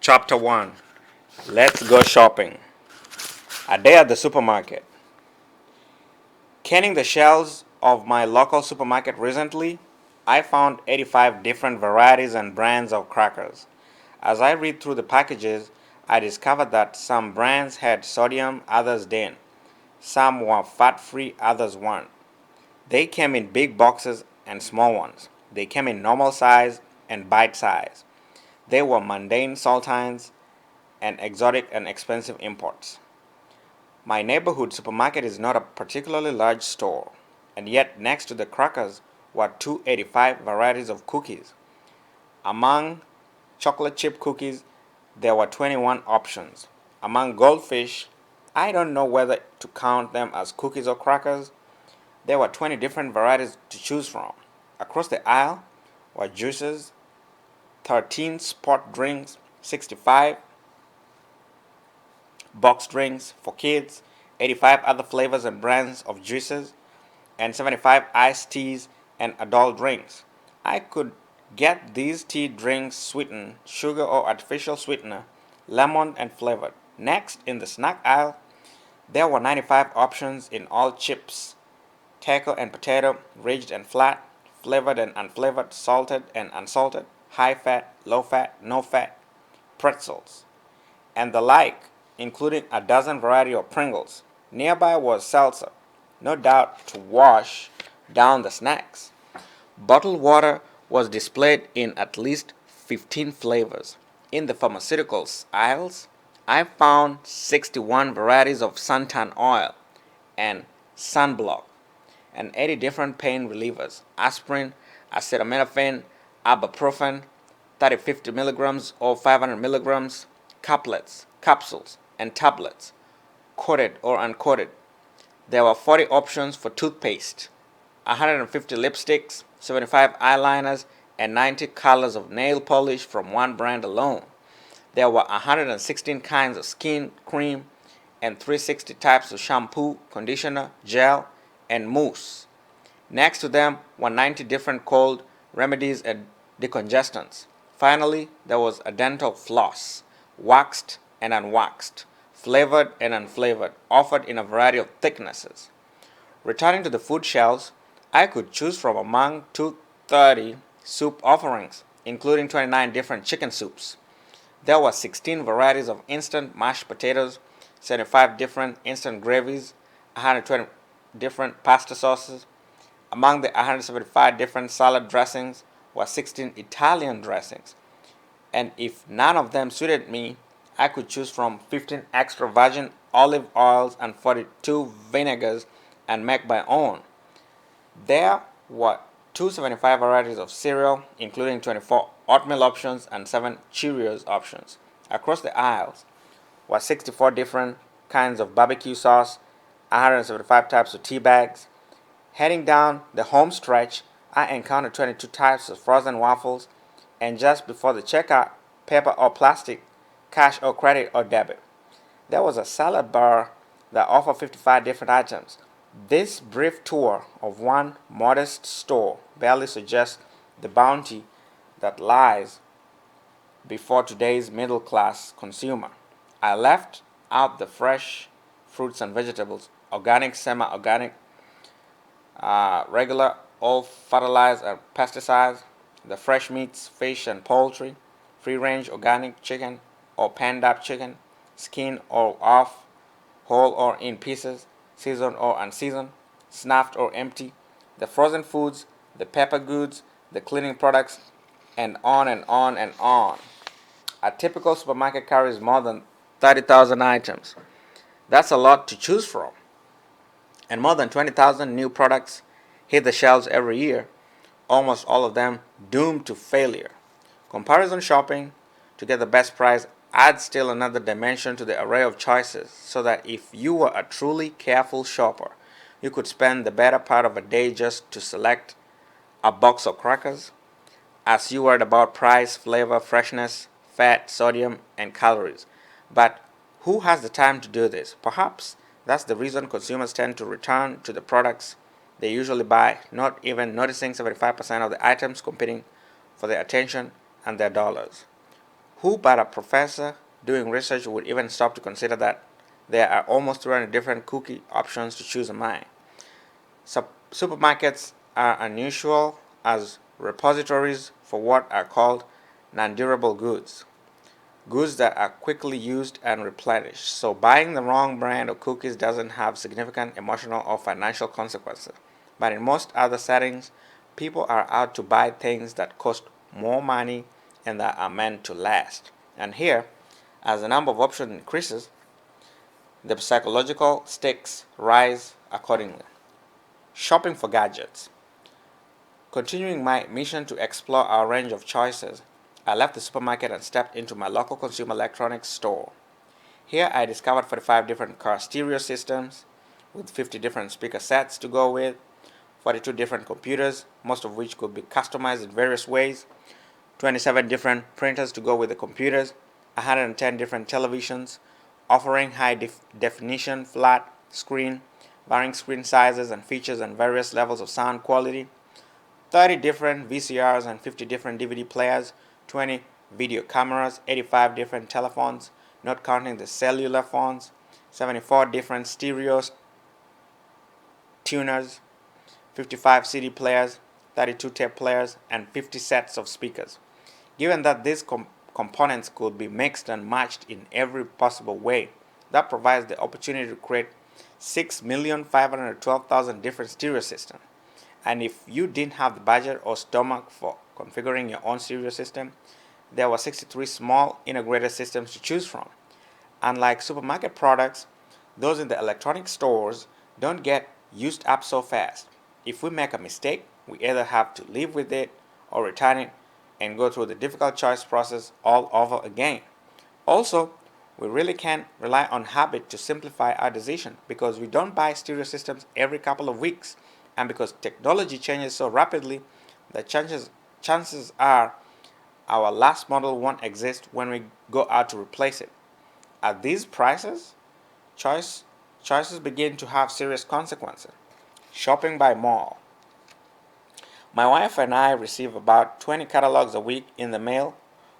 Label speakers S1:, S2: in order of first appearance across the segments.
S1: Chapter 1. Let's go shopping. A day at the supermarket. Canning the shelves of my local supermarket recently, I found 85 different varieties and brands of crackers. As I read through the packages, I discovered that some brands had sodium, others didn't. Some were fat free, others weren't. They came in big boxes and small ones. They came in normal size and bite size. They were mundane saltines and exotic and expensive imports. My neighborhood supermarket is not a particularly large store, and yet next to the crackers were 285 varieties of cookies. Among chocolate chip cookies, there were 21 options. Among goldfish, I don't know whether to count them as cookies or crackers. There were 20 different varieties to choose from. Across the aisle were juices, 13 sport drinks, 65 box drinks for kids, 85 other flavors and brands of juices, and 75 iced teas and adult drinks. I could get these tea drinks sweetened, sugar or artificial sweetener, lemon and flavored. Next, in the snack aisle, there were 95 options in all chips, taco and potato, ridged and flat, flavored and unflavored, salted and unsalted, high fat, low fat, no fat, pretzels, and the like, including a dozen variety of Pringles. Nearby was seltzer, no doubt to wash down the snacks. Bottled water was displayed in at least 15 flavors. In the pharmaceuticals aisles, I found 61 varieties of suntan oil and sunblock and 80 different pain relievers: aspirin, acetaminophen, ibuprofen, 30-50 milligrams or 500 milligrams, couplets, capsules, and tablets, coated or uncoated. There were 40 options for toothpaste, 150 lipsticks, 75 eyeliners, and 90 colors of nail polish from one brand alone. There were 116 kinds of skin cream and 360 types of shampoo, conditioner, gel, and mousse. Next to them were 90 different cold remedies and decongestants. Finally, there was a dental floss, waxed and unwaxed, flavored and unflavored, offered in a variety of thicknesses. Returning to the food shelves, I could choose from among 230 soup offerings, including 29 different chicken soups. There were 16 varieties of instant mashed potatoes, 75 different instant gravies, 120 different pasta sauces. Among the 175 different salad dressings were 16 Italian dressings, and if none of them suited me, I could choose from 15 extra virgin olive oils and 42 vinegars and make my own. There were 275 varieties of cereal, including 24 oatmeal options and 7 Cheerios options. Across the aisles were 64 different kinds of barbecue sauce, 175 types of tea bags. Heading down the home stretch, I encountered 22 types of frozen waffles, and just before the checkout, paper or plastic, cash or credit or debit. There was a salad bar that offered 55 different items. This brief tour of one modest store barely suggests the bounty that lies before today's middle class consumer. I left out the fresh fruits and vegetables, organic, semi organic, regular, all fertilized and pesticides, the fresh meats, fish and poultry, free range organic chicken or panned up chicken, skin or off, whole or in pieces, seasoned or unseasoned, snuffed or empty, the frozen foods, the paper goods, the cleaning products, and on and on and on. A typical supermarket carries more than 30,000 items. That's a lot to choose from. And more than 20,000 new products hit the shelves every year, almost all of them doomed to failure. Comparison shopping to get the best price adds still another dimension to the array of choices, so that if you were a truly careful shopper, you could spend the better part of a day just to select a box of crackers, as you worried about price, flavor, freshness, fat, sodium, and calories. But who has the time to do this? Perhaps that's the reason consumers tend to return to the products they usually buy, not even noticing 75% of the items competing for their attention and their dollars. Who but a professor doing research would even stop to consider that there are almost 200 different cookie options to choose among? Supermarkets are unusual as repositories for what are called non-durable goods that are quickly used and replenished. So buying the wrong brand of cookies doesn't have significant emotional or financial consequences. But in most other settings, people are out to buy things that cost more money and that are meant to last. And here, as the number of options increases, the psychological stakes rise accordingly. Shopping for gadgets. Continuing my mission to explore our range of choices, I left the supermarket and stepped into my local consumer electronics store. Here I discovered 45 different car stereo systems with 50 different speaker sets to go with, 42 different computers, most of which could be customized in various ways, 27 different printers to go with the computers, 110 different televisions, offering high definition flat screen, varying screen sizes and features and various levels of sound quality, 30 different VCRs and 50 different DVD players, 20 video cameras, 85 different telephones, not counting the cellular phones, 74 different stereos, tuners, 55 CD players, 32 tape players, and 50 sets of speakers. Given that these components could be mixed and matched in every possible way, that provides the opportunity to create 6,512,000 different stereo systems. And if you didn't have the budget or stomach for configuring your own stereo system, there were 63 small integrated systems to choose from. Unlike supermarket products, those in the electronic stores don't get used up so fast. If we make a mistake, we either have to live with it or return it and go through the difficult choice process all over again. Also, we really can't rely on habit to simplify our decision because we don't buy stereo systems every couple of weeks, and because technology changes so rapidly, the chances are our last model won't exist when we go out to replace it. At these prices, choices begin to have serious consequences. Shopping by mall. My wife and I receive about 20 catalogs a week in the mail.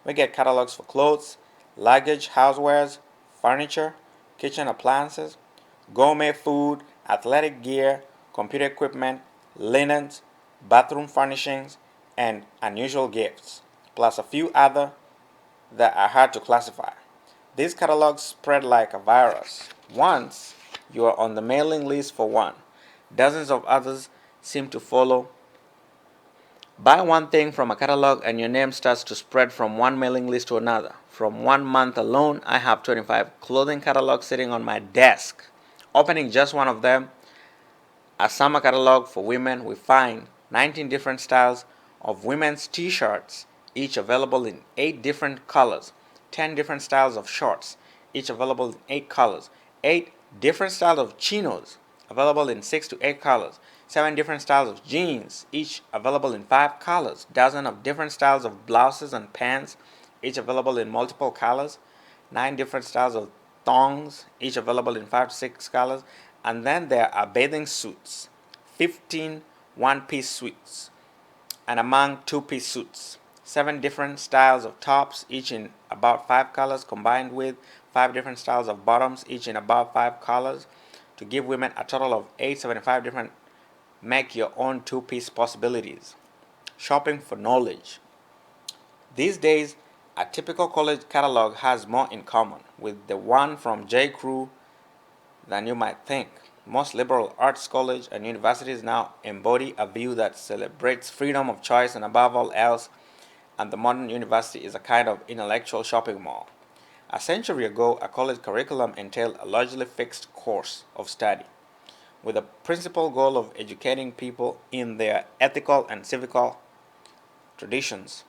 S1: We get catalogs for clothes, luggage, housewares, furniture, kitchen appliances, gourmet food, athletic gear, computer equipment, linens, bathroom furnishings, and unusual gifts, plus a few other that are hard to classify. These catalogs spread like a virus. Once you are on the mailing list for one, dozens of others seem to follow. Buy one thing from a catalog and your name starts to spread from one mailing list to another. From 1 month alone, I have 25 clothing catalogs sitting on my desk. Opening just one of them, a summer catalog for women, we find 19 different styles of women's t-shirts, each available in 8 different colors, 10 different styles of shorts, each available in 8 colors, 8 different styles of chinos, available in 6 to 8 colors, 7 different styles of jeans, each available in 5 colors, dozens of different styles of blouses and pants, each available in multiple colors, 9 different styles of thongs, each available in 5 to 6 colors, and then there are bathing suits, 15 one-piece suits, and among two-piece suits, 7 different styles of tops, each in about 5 colors, combined with 5 different styles of bottoms, each in about 5 colors, to give women a total of 875 different make your own two-piece possibilities. Shopping for knowledge. These days, a typical college catalog has more in common with the one from J. Crew than you might think. Most liberal arts colleges and universities now embody a view that celebrates freedom of choice and above all else, and the modern university is a kind of intellectual shopping mall. A century ago, a college curriculum entailed a largely fixed course of study, with the principal goal of educating people in their ethical and civical traditions.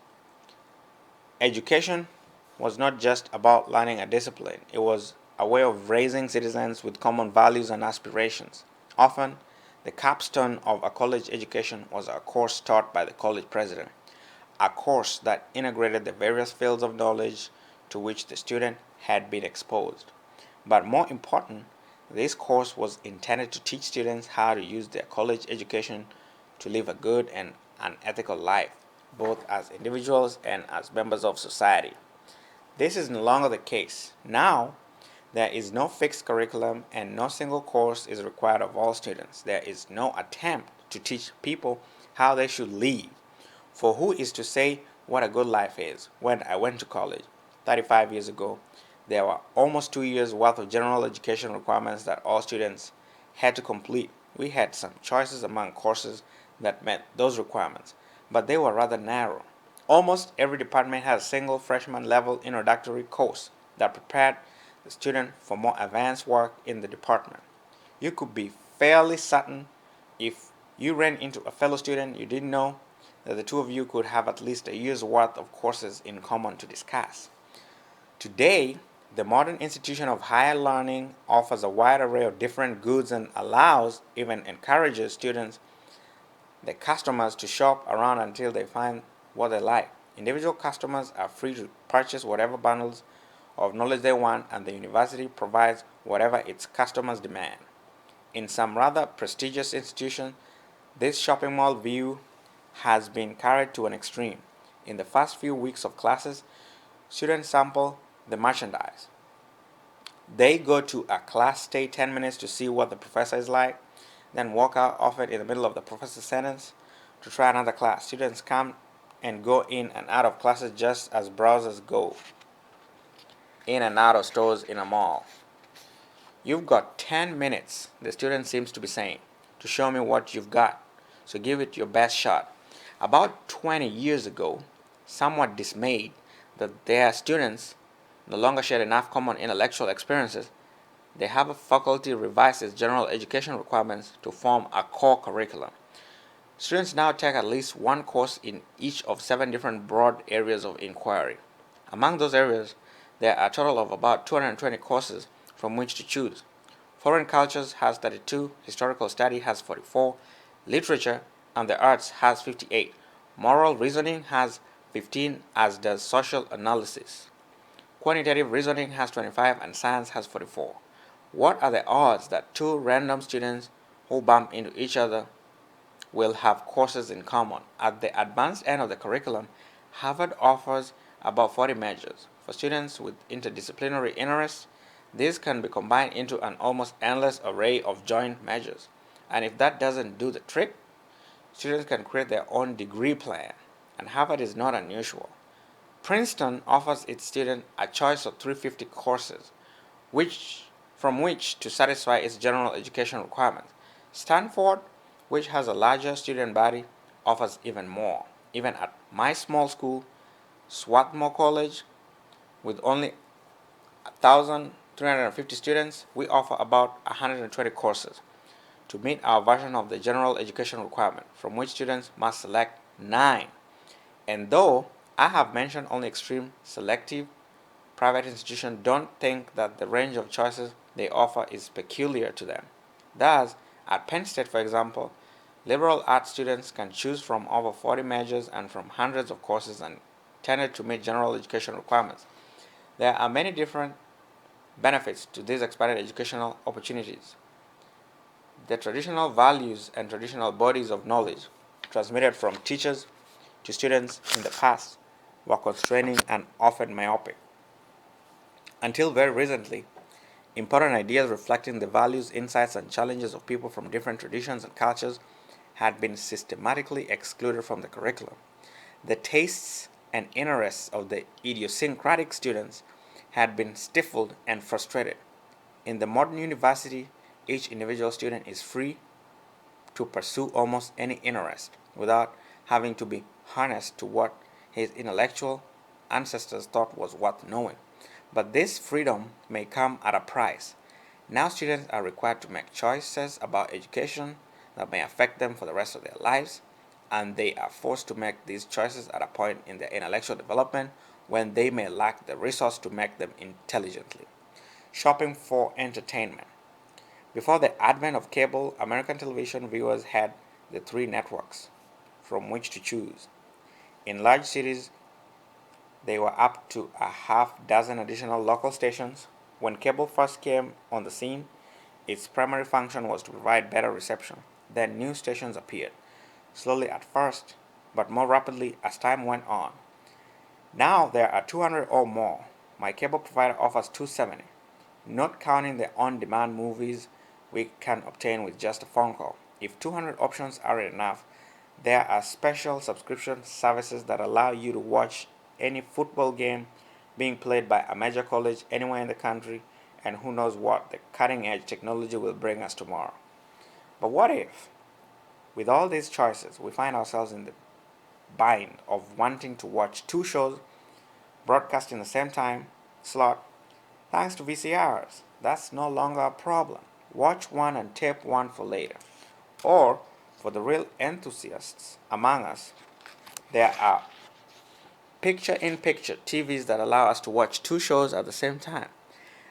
S1: Education was not just about learning a discipline, it was a way of raising citizens with common values and aspirations. Often, the capstone of a college education was a course taught by the college president, a course that integrated the various fields of knowledge to which the student had been exposed. But more important, this course was intended to teach students how to use their college education to live a good and an ethical life, both as individuals and as members of society. This is no longer the case. Now, there is no fixed curriculum and no single course is required of all students. There is no attempt to teach people how they should live. For who is to say what a good life is? When I went to college 35 years ago, there were almost 2 years worth of general education requirements that all students had to complete. We had some choices among courses that met those requirements, but they were rather narrow. Almost every department had a single freshman level introductory course that prepared the student for more advanced work in the department. You could be fairly certain if you ran into a fellow student you didn't know that the two of you could have at least a year's worth of courses in common to discuss. Today, the modern institution of higher learning offers a wide array of different goods and allows, even encourages students, the customers to shop around until they find what they like. Individual customers are free to purchase whatever bundles of knowledge they want, and the university provides whatever its customers demand. In some rather prestigious institutions, this shopping mall view has been carried to an extreme. In the first few weeks of classes, students sample the merchandise. They go to a class, stay 10 minutes to see what the professor is like, then walk out of it in the middle of the professor's sentence to try another class. Students come and go in and out of classes just as browsers go in and out of stores in a mall. You've got 10 minutes, the student seems to be saying, to show me what you've got, so give it your best shot. About 20 years ago, somewhat dismayed that their students no longer share enough common intellectual experiences, the Harvard faculty revised its general education requirements to form a core curriculum. Students now take at least one course in each of 7 different broad areas of inquiry. Among those areas, there are a total of about 220 courses from which to choose. Foreign cultures has 32, historical study has 44, literature and the arts has 58, moral reasoning has 15, as does social analysis. Quantitative reasoning has 25 and science has 44. What are the odds that two random students who bump into each other will have courses in common? At the advanced end of the curriculum, Harvard offers about 40 majors. For students with interdisciplinary interests, these can be combined into an almost endless array of joint majors. And if that doesn't do the trick, students can create their own degree plan. And Harvard is not unusual. Princeton offers its students a choice of 350 courses, from which to satisfy its general education requirements. Stanford, which has a larger student body, offers even more. Even at my small school, Swarthmore College, with only 1,350 students, we offer about 120 courses to meet our version of the general education requirement, from which students must select 9. And though I have mentioned only extreme selective, private institutions don't think that the range of choices they offer is peculiar to them. Thus, at Penn State, for example, liberal arts students can choose from over 40 majors and from hundreds of courses intended to meet general education requirements. There are many different benefits to these expanded educational opportunities. The traditional values and traditional bodies of knowledge transmitted from teachers to students in the past were constraining and often myopic. Until very recently, important ideas reflecting the values, insights, and challenges of people from different traditions and cultures had been systematically excluded from the curriculum. The tastes and interests of the idiosyncratic students had been stifled and frustrated. In the modern university, each individual student is free to pursue almost any interest without having to be harnessed to what his intellectual ancestors thought was worth knowing. But this freedom may come at a price. Now students are required to make choices about education that may affect them for the rest of their lives, and they are forced to make these choices at a point in their intellectual development when they may lack the resource to make them intelligently. Shopping for entertainment. Before the advent of cable, American television viewers had the 3 networks from which to choose. In large cities, they were up to a half dozen additional local stations. When cable first came on the scene, its primary function was to provide better reception. Then new stations appeared, slowly at first, but more rapidly as time went on. Now there are 200 or more. My cable provider offers 270, not counting the on-demand movies we can obtain with just a phone call. If 200 options aren't enough, there are special subscription services that allow you to watch any football game being played by a major college anywhere in the country, and who knows what the cutting edge technology will bring us tomorrow. But what if, with all these choices, we find ourselves in the bind of wanting to watch two shows broadcast in the same time slot thanks to VCRs? That's no longer a problem. Watch one and tape one for later. Or, for the real enthusiasts among us, there are picture in picture TVs that allow us to watch two shows at the same time.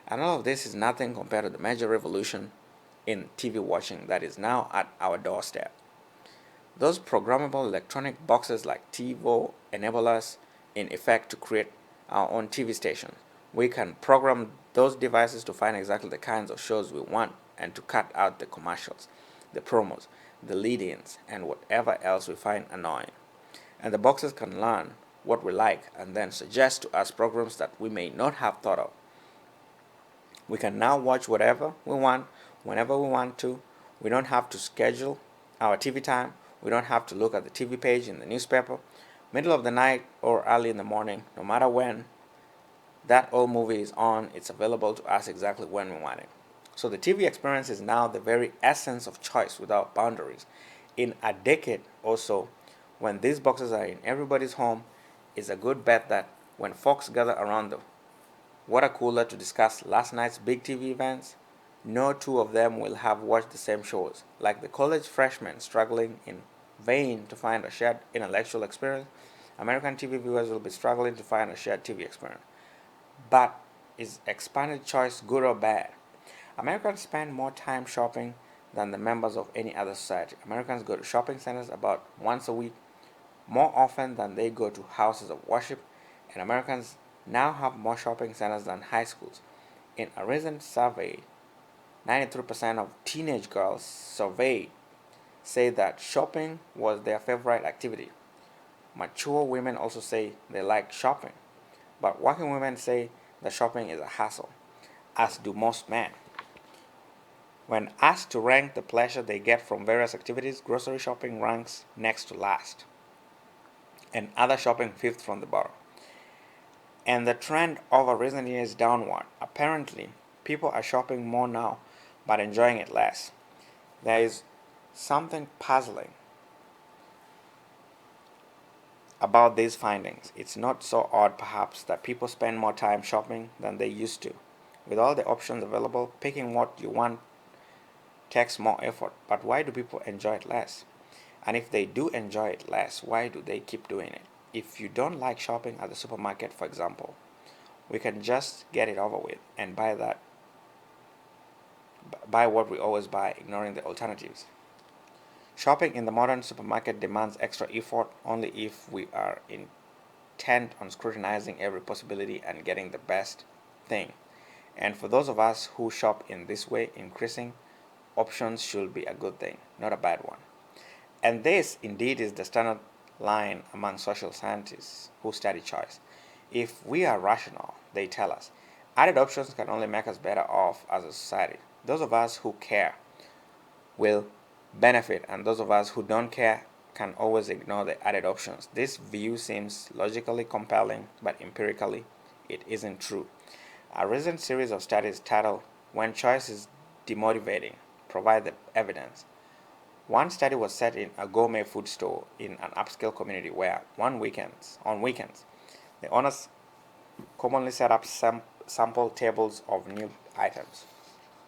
S1: And all of this is nothing compared to the major revolution in TV watching that is now at our doorstep. Those programmable electronic boxes like TiVo enable us, in effect, to create our own TV stations. We can program those devices to find exactly the kinds of shows we want and to cut out the commercials, the promos, the lead-ins, and whatever else we find annoying. And the boxes can learn what we like and then suggest to us programs that we may not have thought of. We can now watch whatever we want, whenever we want to. We don't have to schedule our TV time. We don't have to look at the TV page in the newspaper, middle of the night or early in the morning. No matter when that old movie is on, it's available to us exactly when we want it. So the TV experience is now the very essence of choice without boundaries. In a decade or so, when these boxes are in everybody's home, it's a good bet that when folks gather around the water cooler to discuss last night's big TV events, no two of them will have watched the same shows. Like the college freshmen struggling in vain to find a shared intellectual experience, American TV viewers will be struggling to find a shared TV experience. But is expanded choice good or bad? Americans spend more time shopping than the members of any other society. Americans go to shopping centers about once a week, more often than they go to houses of worship, and Americans now have more shopping centers than high schools. In a recent survey, 93% of teenage girls surveyed say that shopping was their favorite activity. Mature women also say they like shopping, but working women say that shopping is a hassle, as do most men. When asked to rank the pleasure they get from various activities, grocery shopping ranks next to last, and other shopping fifth from the bottom. And the trend over recent years is downward. Apparently, people are shopping more now, but enjoying it less. There is something puzzling about these findings. It's not so odd, perhaps, that people spend more time shopping than they used to. With all the options available, picking what you want takes more effort. But why do people enjoy it less? And if they do enjoy it less, why do they keep doing it? If you don't like shopping at the supermarket, for example, we can just get it over with and buy what we always buy, ignoring the alternatives. Shopping in the modern supermarket demands extra effort only if we are intent on scrutinizing every possibility and getting the best thing. And for those of us who shop in this way, increasing options should be a good thing, not a bad one. And this, indeed, is the standard line among social scientists who study choice. If we are rational, they tell us, added options can only make us better off as a society. Those of us who care will benefit, and those of us who don't care can always ignore the added options. This view seems logically compelling, but empirically, it isn't true. A recent series of studies titled When Choice is Demotivating provide the evidence. One study was set in a gourmet food store in an upscale community where on weekends, the owners commonly set up sample tables of new items.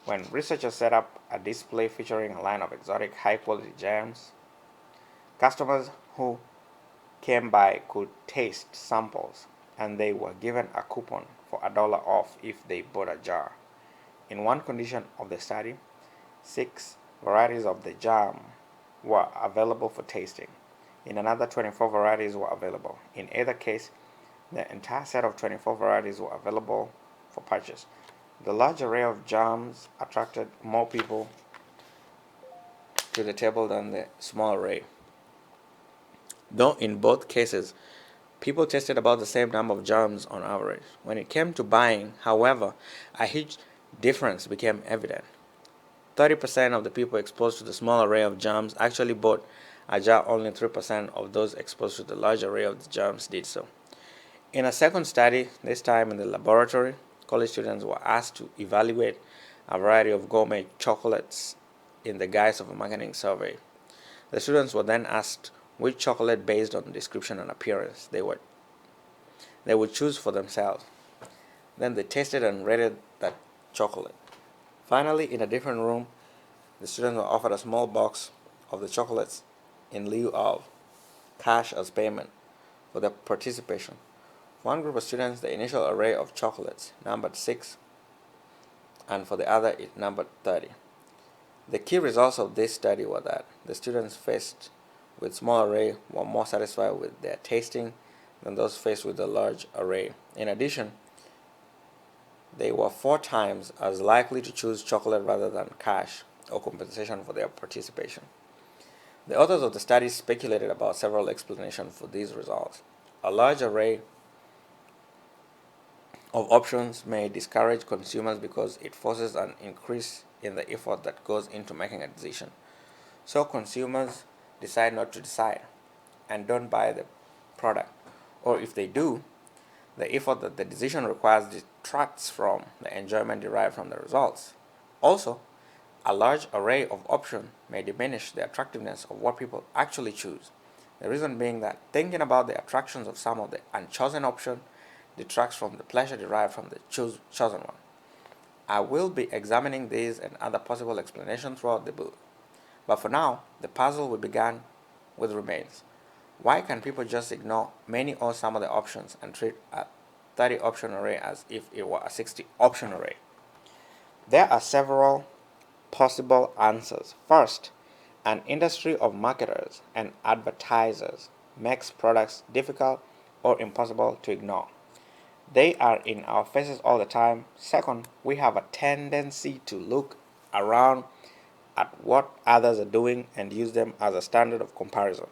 S1: When researchers set up a display featuring a line of exotic high-quality jams, customers who came by could taste samples, and they were given a coupon for $1 off if they bought a jar. In one condition of the study, 6 varieties of the jam were available for tasting. In another, 24 varieties were available. In either case, the entire set of 24 varieties were available for purchase. The large array of jams attracted more people to the table than the small array, though in both cases People tasted about the same number of germs on average. When it came to buying, however, a huge difference became evident. 30% of the people exposed to the small array of germs actually bought a jar, only 3% of those exposed to the large array of the germs did so. In a second study, this time in the laboratory, college students were asked to evaluate a variety of gourmet chocolates in the guise of a marketing survey. The students were then asked which chocolate, based on description and appearance, they would choose for themselves. Then they tasted and rated that chocolate. Finally, in a different room, the students were offered a small box of the chocolates in lieu of cash as payment for their participation. For one group of students, the initial array of chocolates numbered 6, and for the other, it numbered 30. The key results of this study were that the students faced with small array were more satisfied with their tasting than those faced with the large array. In addition, they were 4 times as likely to choose chocolate rather than cash or compensation for their participation. The authors of the study speculated about several explanations for these results. A large array of options may discourage consumers because it forces an increase in the effort that goes into making a decision. So consumers decide not to decide and don't buy the product. Or if they do, the effort that the decision requires detracts from the enjoyment derived from the results. Also, a large array of options may diminish the attractiveness of what people actually choose. The reason being that thinking about the attractions of some of the unchosen options detracts from the pleasure derived from the chosen one. I will be examining these and other possible explanations throughout the book. But for now, the puzzle we began with remains. Why can people just ignore many or some of the options and treat a 30 option array as if it were a 60 option array? There are several possible answers. First, an industry of marketers and advertisers makes products difficult or impossible to ignore. They are in our faces all the time. Second, we have a tendency to look around at what others are doing and use them as a standard of comparison.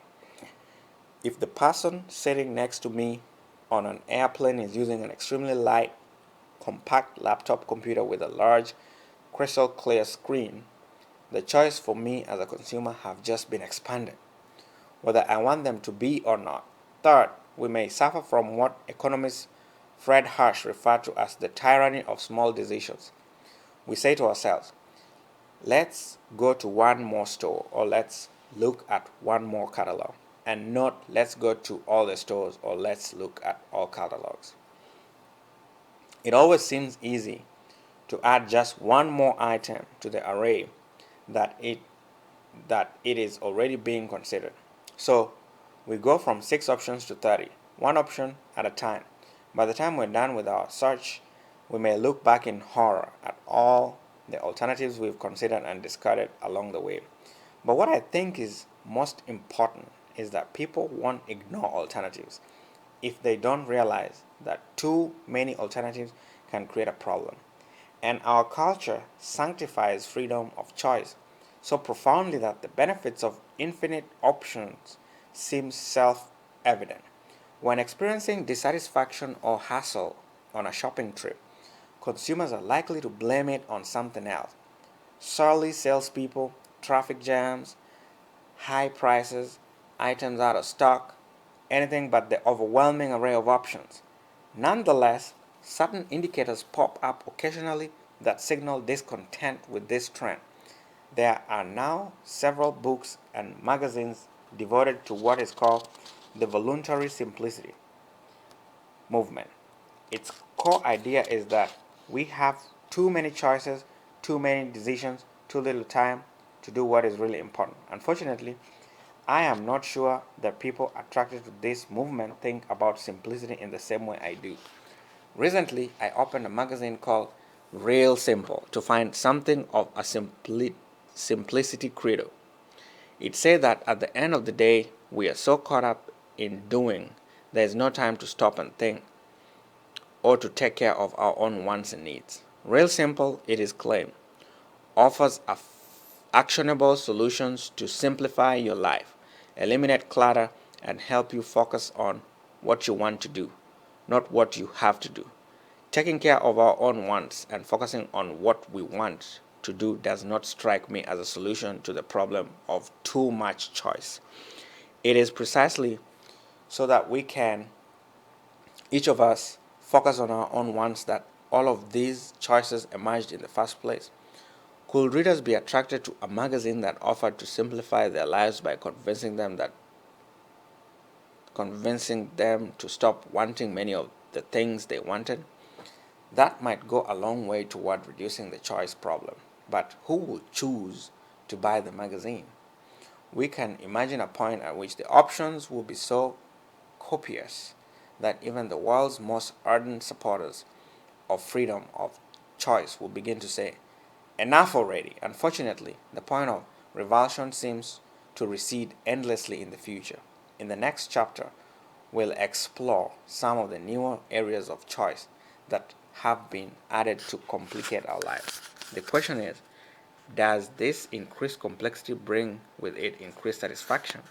S1: If the person sitting next to me on an airplane is using an extremely light, compact laptop computer with a large, crystal clear screen, the choice for me as a consumer have just been expanded, whether I want them to be or not. Third, we may suffer from what economist Fred Hirsch referred to as the tyranny of small decisions. We say to ourselves, let's go to one more store, or let's look at one more catalog, and not let's go to all the stores, or let's look at all catalogs. It always seems easy to add just one more item to the array that it is already being considered. So we go from 6 options to 30, one option at a time. By the time we're done with our search, we may look back in horror at all the alternatives we've considered and discarded along the way. But what I think is most important is that people won't ignore alternatives if they don't realize that too many alternatives can create a problem. And our culture sanctifies freedom of choice so profoundly that the benefits of infinite options seem self-evident. When experiencing dissatisfaction or hassle on a shopping trip, consumers are likely to blame it on something else. Surly salespeople, traffic jams, high prices, items out of stock, anything but the overwhelming array of options. Nonetheless, certain indicators pop up occasionally that signal discontent with this trend. There are now several books and magazines devoted to what is called the voluntary simplicity movement. Its core idea is that we have too many choices, too many decisions, too little time to do what is really important. Unfortunately, I am not sure that people attracted to this movement think about simplicity in the same way I do. Recently, I opened a magazine called Real Simple to find something of a simplicity credo. It said that at the end of the day, we are so caught up in doing, there is no time to stop and think or to take care of our own wants and needs. Real Simple, it is claimed, offers actionable solutions to simplify your life, eliminate clutter, and help you focus on what you want to do, not what you have to do. Taking care of our own wants and focusing on what we want to do does not strike me as a solution to the problem of too much choice. It is precisely so that we can, each of us, focus on our own wants that all of these choices emerged in the first place. Could readers be attracted to a magazine that offered to simplify their lives by convincing them to stop wanting many of the things they wanted? That might go a long way toward reducing the choice problem. But who would choose to buy the magazine? We can imagine a point at which the options will be so copious that even the world's most ardent supporters of freedom of choice will begin to say, enough already. Unfortunately, the point of revulsion seems to recede endlessly in the future. In the next chapter, we'll explore some of the newer areas of choice that have been added to complicate our lives. The question is, does this increased complexity bring with it increased satisfaction?